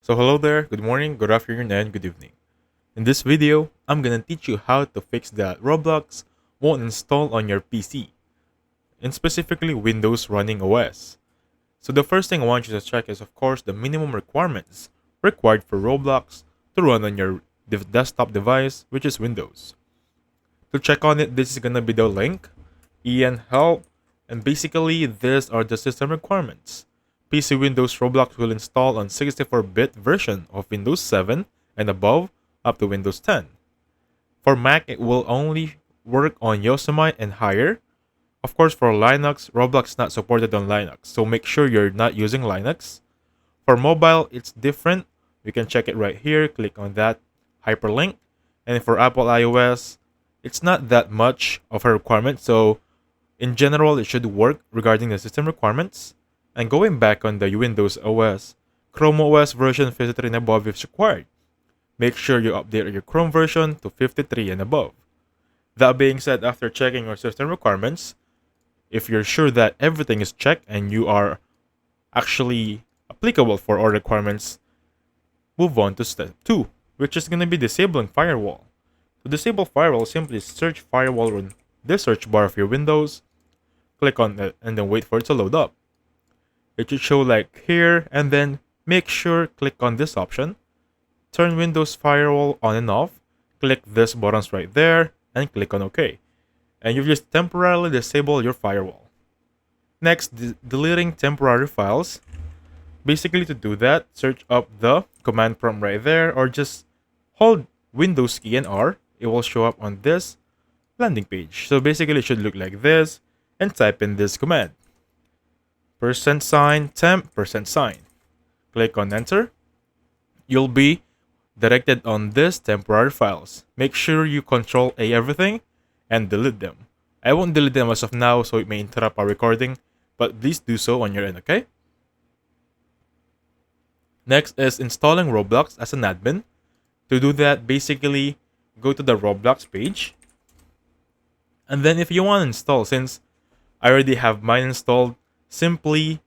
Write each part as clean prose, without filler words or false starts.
So hello there, good morning, good afternoon, and good evening. In this video, I'm gonna teach you how to fix that Roblox won't install on your PC, and specifically Windows running OS. So the first thing I want you to check is of course the minimum requirements required for Roblox to run on your desktop device, which is Windows. To check on it, this is gonna be the link, en help, and basically these are the system requirements. PC Windows Roblox will install on 64-bit version of Windows 7 and above up to Windows 10. For Mac, it will only work on Yosemite and higher. Of course, for Linux, Roblox is not supported on Linux, so make sure you're not using Linux. For mobile, it's different. You can check it right here, click on that hyperlink. And for Apple iOS, it's not that much of a requirement, so in general, it should work regarding the system requirements. And going back on the Windows OS, Chrome OS version 53 and above is required. Make sure you update your Chrome version to 53 and above. That being said, after checking your system requirements, if you're sure that everything is checked and you are actually applicable for all requirements, move on to step 2, which is going to be disabling firewall. To disable firewall, simply search firewall in the search bar of your Windows, click on it, and then wait for it to load up. It should show like here, and then make sure click on this option, turn Windows Firewall on and off, click these buttons right there, and click on OK. And you've just temporarily disabled your firewall. Next, deleting temporary files. Basically, to do that, search up the command prompt right there, or just hold Windows key and R. It will show up on this landing page. So basically, it should look like this, and type in this command. %sign temp %sign. Click on enter. You'll be directed on this temporary files. Make sure you Control A everything and delete them. I won't delete them as of now, so it may interrupt our recording, but please do so on your end, okay? Next is installing Roblox as an admin. To do that, basically go to the Roblox page. And then if you want to install, since I already have mine installed, simply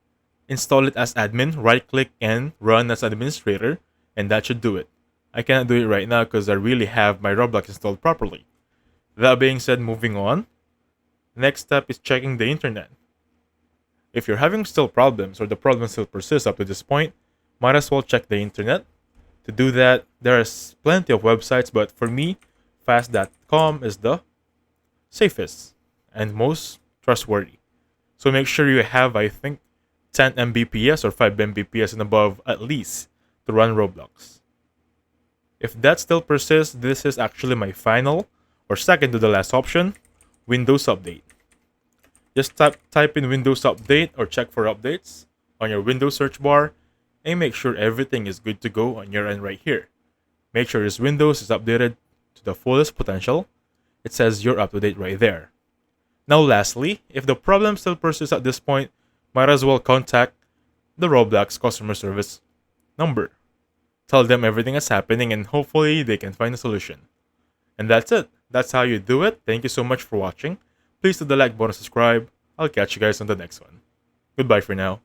install it as admin, right click and run as administrator, and that should do it. I cannot do it right now because I really have my Roblox installed properly. That being said, moving on. Next step is checking the internet. If you're having still problems or the problem still persists up to this point, might as well check the internet. To do that, there's plenty of websites, but for me, fast.com is the safest and most trustworthy. So make sure you have, I think, 10 Mbps or 5 Mbps and above at least to run Roblox. If that still persists, this is actually my final or second to the last option, Windows Update. Just type in Windows Update or check for updates on your Windows search bar and make sure everything is good to go on your end right here. Make sure this Windows is updated to the fullest potential. It says you're up to date right there. Now lastly, if the problem still persists at this point, might as well contact the Roblox customer service number. Tell them everything that's happening and hopefully they can find a solution. And that's it. That's how you do it. Thank you so much for watching. Please hit the like button, subscribe. I'll catch you guys on the next one. Goodbye for now.